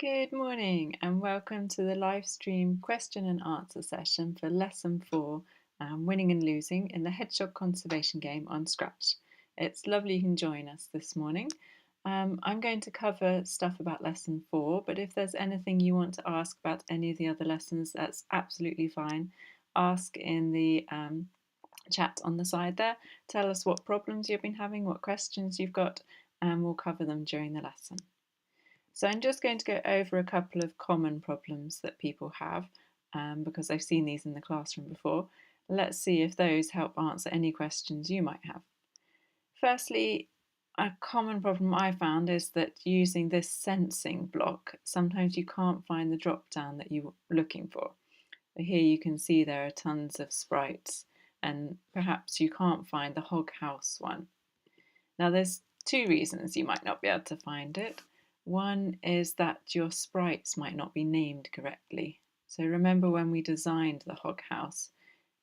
Good morning and welcome to the live stream question and answer session for lesson 4, winning and losing in the Hedgehog Conservation Game on Scratch. It's lovely you can join us this morning. I'm going to cover stuff about lesson 4, but if there's anything you want to ask about any of the other lessons, that's absolutely fine. Ask in the chat on the side there. Tell us what problems you've been having, what questions you've got, and we'll cover them during the lesson. So I'm just going to go over a couple of common problems that people have because I've seen these in the classroom before. Let's see if those help answer any questions you might have. Firstly, a common problem I found is that using this sensing block, sometimes you can't find the drop down that you're looking for. Here you can see there are tons of sprites and perhaps you can't find the hog house one. Now there's two reasons you might not be able to find it. One is that your sprites might not be named correctly. So remember when we designed the hog house,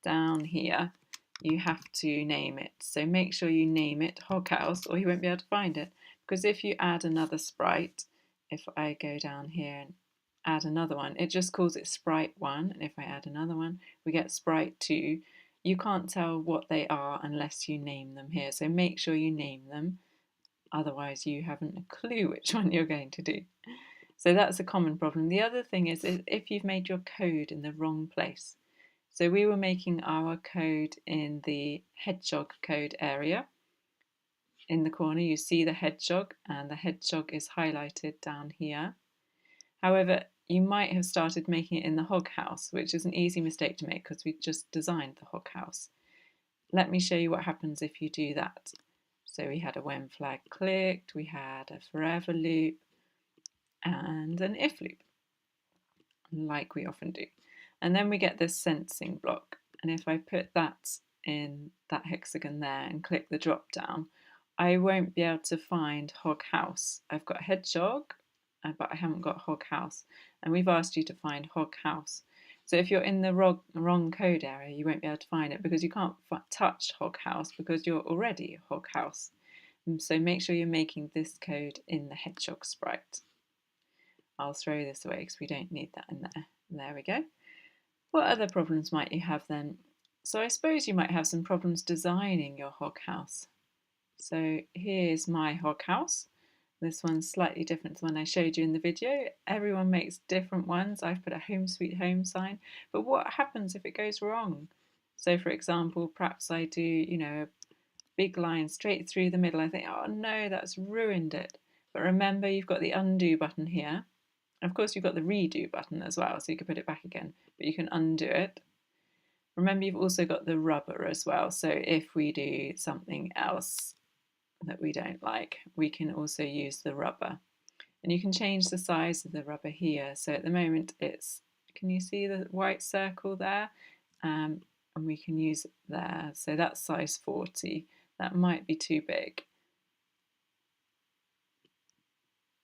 down here you have to name it. So make sure you name it hog house or you won't be able to find it. Because if you add another sprite, if I go down here and add another one, it just calls it sprite 1, and if I add another one, we get sprite 2. You can't tell what they are unless you name them here. So make sure you name them. Otherwise you haven't a clue which one you're going to do. So that's a common problem. The other thing is if you've made your code in the wrong place. So we were making our code in the hedgehog code area. In the corner you see the hedgehog and the hedgehog is highlighted down here. However, you might have started making it in the hog house, which is an easy mistake to make because we just designed the hog house. Let me show you what happens if you do that. So we had a when flag clicked, we had a forever loop, and an if loop, like we often do. And then we get this sensing block. And if I put that in that hexagon there and click the drop down, I won't be able to find hog house. I've got hedgehog, but I haven't got hog house. And we've asked you to find hog house. So if you're in the wrong code area, you won't be able to find it because you can't touch hog house because you're already hog house. So make sure you're making this code in the hedgehog sprite. I'll throw this away because we don't need that in there. There we go. What other problems might you have then? So I suppose you might have some problems designing your hog house. So here's my hog house. This one's slightly different to the one I showed you in the video. Everyone makes different ones. I've put a home sweet home sign, but what happens if it goes wrong? So for example, perhaps I do, a big line straight through the middle. I think, oh no, that's ruined it. But remember, you've got the undo button here. Of course, you've got the redo button as well, so you can put it back again, but you can undo it. Remember, you've also got the rubber as well. So if we do something else that we don't like, we can also use the rubber. And you can change the size of the rubber here. So at the moment it's, can you see the white circle there? And we can use it there. So that's size 40. That might be too big.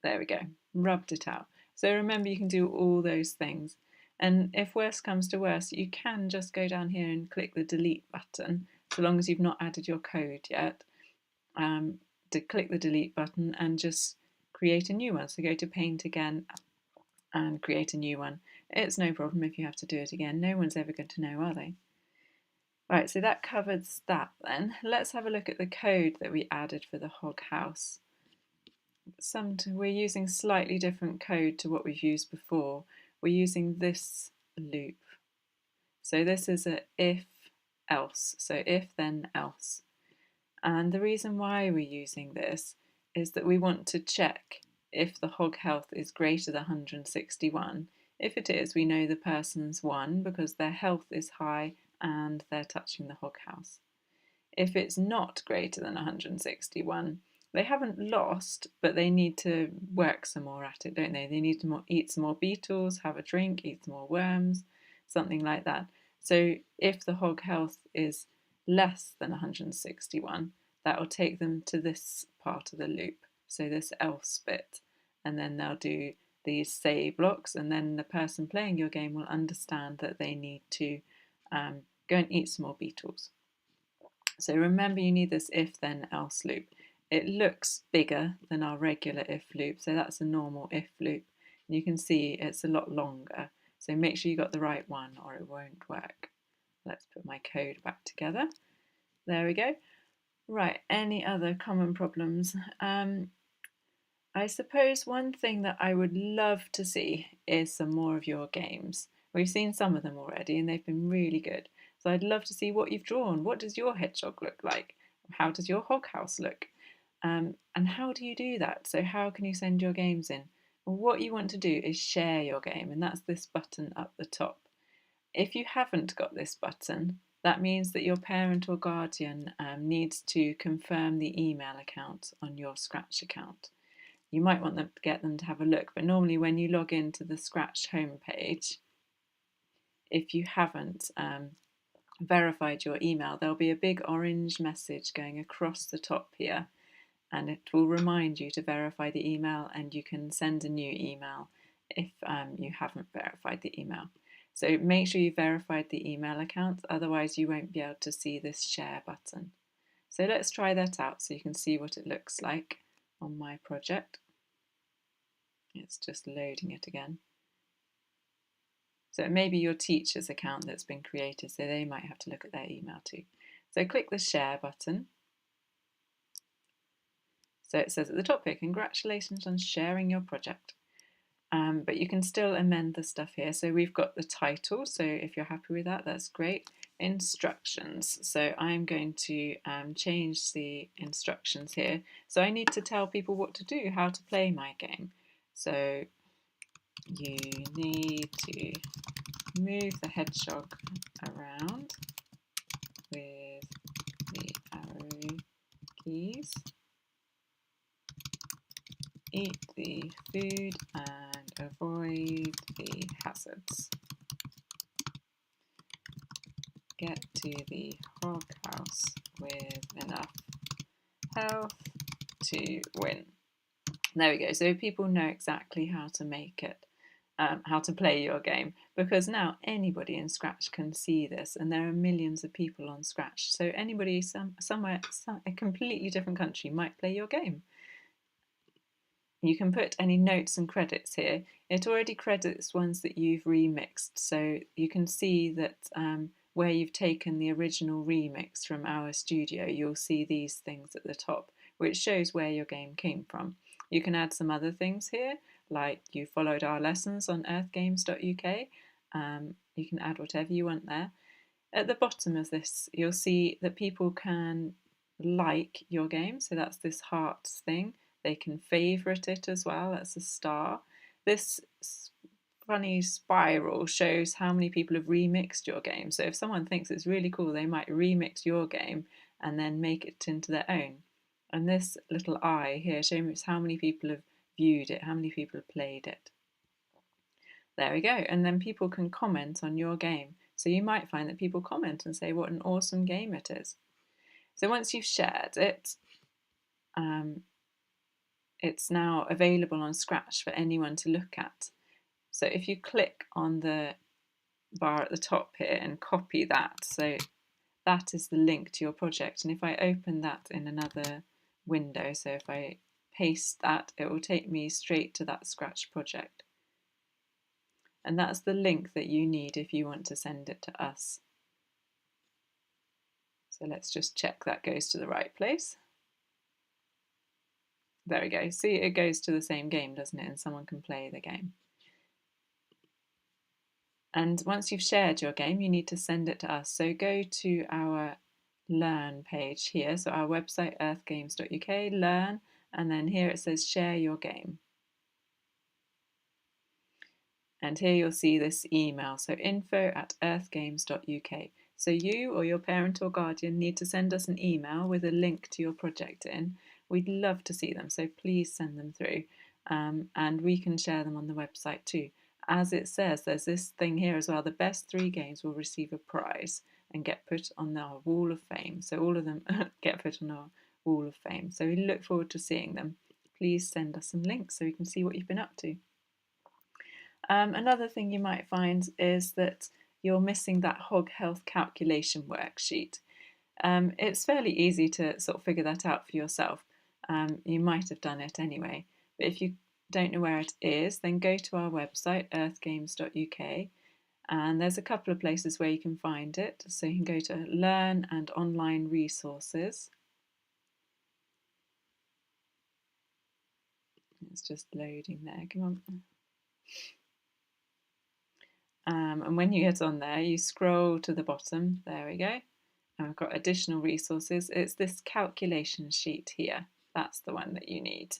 There we go, rubbed it out. So remember, you can do all those things. And if worse comes to worse, you can just go down here and click the delete button, so long as you've not added your code yet. To click the delete button and just create a new one. So go to paint again and create a new one. It's no problem if you have to do it again. No one's ever going to know, are they? Right, so that covers that then. Let's have a look at the code that we added for the hog house. We're using slightly different code to what we've used before. We're using this loop. So this is a if else. So if then else. And the reason why we're using this is that we want to check if the hog health is greater than 161. If it is, we know the person's won because their health is high and they're touching the hog house. If it's not greater than 161, they haven't lost, but they need to work some more at it, don't they? They need to eat some more beetles, have a drink, eat some more worms, something like that. So if the hog health is less than 161, that will take them to this part of the loop, so this else bit, and then they'll do these say blocks, and then the person playing your game will understand that they need to go and eat some more beetles. So remember, you need this if then else loop. It looks bigger than our regular if loop, so that's a normal if loop. You can see it's a lot longer, so make sure you got the right one or it won't work. Let's put my code back together. There we go. Right, any other common problems? I suppose one thing that I would love to see is some more of your games. We've seen some of them already and they've been really good. So I'd love to see what you've drawn. What does your hedgehog look like? How does your hog house look? And how do you do that? So how can you send your games in? Well, what you want to do is share your game, and that's this button up the top. If you haven't got this button, that means that your parent or guardian needs to confirm the email account on your Scratch account. You might want them to get them to have a look, but normally when you log into the Scratch homepage, if you haven't verified your email, there'll be a big orange message going across the top here, and it will remind you to verify the email, and you can send a new email if you haven't verified the email. So make sure you verified the email account, otherwise you won't be able to see this share button. So let's try that out so you can see what it looks like on my project. It's just loading it again. So it may be your teacher's account that's been created, so they might have to look at their email too. So click the share button. So it says at the top here, congratulations on sharing your project. But you can still amend the stuff here. So we've got the title, so if you're happy with that, that's great. Instructions, so I'm going to change the instructions here. So I need to tell people what to do, how to play my game. So you need to move the hedgehog around with the arrow keys, eat the food and avoid the hazards, get to the hog house with enough health to win. There we go, so people know exactly how to make it, how to play your game, because now anybody in Scratch can see this, and there are millions of people on Scratch, so anybody somewhere, a completely different country might play your game. You can put any notes and credits here. It already credits ones that you've remixed, so you can see that where you've taken the original remix from our studio, you'll see these things at the top, which shows where your game came from. You can add some other things here, like you followed our lessons on earthgames.uk. You can add whatever you want there. At the bottom of this, you'll see that people can like your game, so that's this hearts thing. They can favourite it as well, that's a star. This funny spiral shows how many people have remixed your game. So if someone thinks it's really cool, they might remix your game and then make it into their own. And this little eye here shows how many people have viewed it, how many people have played it. There we go. And then people can comment on your game. So you might find that people comment and say what an awesome game it is. So once you've shared it, it's now available on Scratch for anyone to look at. So if you click on the bar at the top here and copy that, so that is the link to your project. And if I open that in another window, so if I paste that, it will take me straight to that Scratch project. And that's the link that you need if you want to send it to us. So let's just check that goes to the right place. There we go. See, it goes to the same game, doesn't it? And someone can play the game. And once you've shared your game, you need to send it to us. So go to our Learn page here. So our website, earthgames.uk, Learn, and then here it says Share Your Game. And here you'll see this email, so info@earthgames.uk. So you or your parent or guardian need to send us an email with a link to your project in. We'd love to see them, so please send them through, and we can share them on the website too. As it says, there's this thing here as well, the best 3 games will receive a prize and get put on our wall of fame. So all of them get put on our wall of fame. So we look forward to seeing them. Please send us some links so we can see what you've been up to. Another thing you might find is that you're missing that hog health calculation worksheet. It's fairly easy to sort of figure that out for yourself. You might have done it anyway, but if you don't know where it is, then go to our website, earthgames.uk, and there's a couple of places where you can find it. So you can go to Learn and Online Resources. It's just loading there, come on. And when you get on there, you scroll to the bottom, there we go. And we've got additional resources. It's this calculation sheet here. That's the one that you need.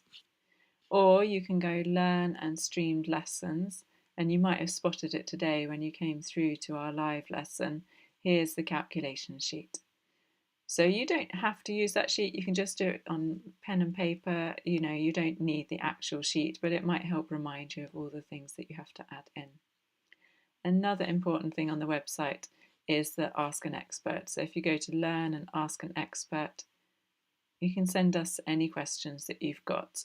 Or you can go Learn and Streamed Lessons, and you might have spotted it today when you came through to our live lesson. Here's the calculation sheet. So you don't have to use that sheet, you can just do it on pen and paper. You know, you don't need the actual sheet, but it might help remind you of all the things that you have to add in. Another important thing on the website is the Ask an Expert. So if you go to Learn and Ask an Expert, you can send us any questions that you've got.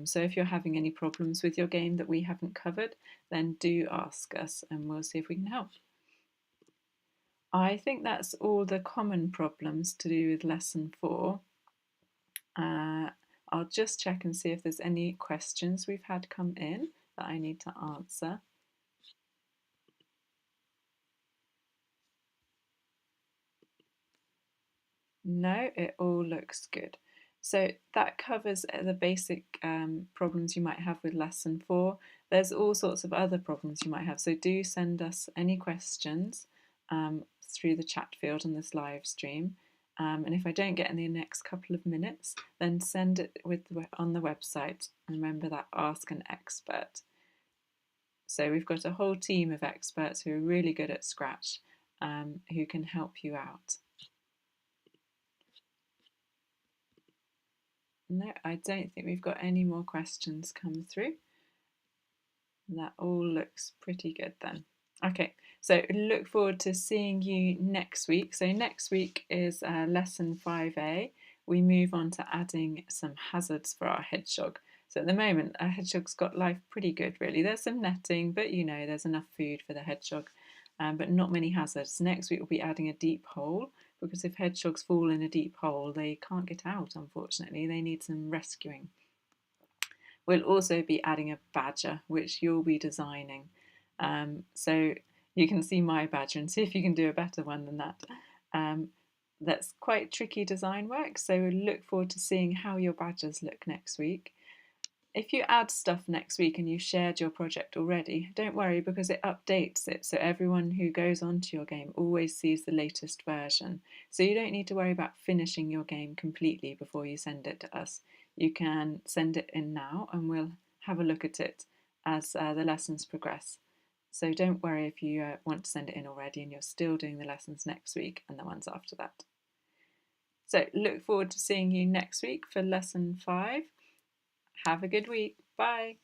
So if you're having any problems with your game that we haven't covered, then do ask us and we'll see if we can help. I think that's all the common problems to do with lesson 4. I'll just check and see if there's any questions we've had come in that I need to answer. No, it all looks good. So that covers the basic problems you might have with lesson 4. There's all sorts of other problems you might have, so do send us any questions through the chat field on this live stream. And if I don't get in the next couple of minutes, then send it on the website. Remember that Ask an Expert. So we've got a whole team of experts who are really good at Scratch who can help you out. No, I don't think we've got any more questions come through. That all looks pretty good then. Okay, so look forward to seeing you next week. So next week is lesson 5A. We move on to adding some hazards for our hedgehog. So at the moment, our hedgehog's got life pretty good, really. There's some netting, but you know, there's enough food for the hedgehog, but not many hazards. Next week we'll be adding a deep hole, because if hedgehogs fall in a deep hole, they can't get out, unfortunately. They need some rescuing. We'll also be adding a badger, which you'll be designing. So you can see my badger and see if you can do a better one than that. That's quite tricky design work, so we'll look forward to seeing how your badgers look next week. If you add stuff next week and you've shared your project already, don't worry, because it updates it, so everyone who goes onto your game always sees the latest version. So you don't need to worry about finishing your game completely before you send it to us. You can send it in now and we'll have a look at it as the lessons progress. So don't worry if you want to send it in already and you're still doing the lessons next week and the ones after that. So look forward to seeing you next week for lesson 5. Have a good week. Bye.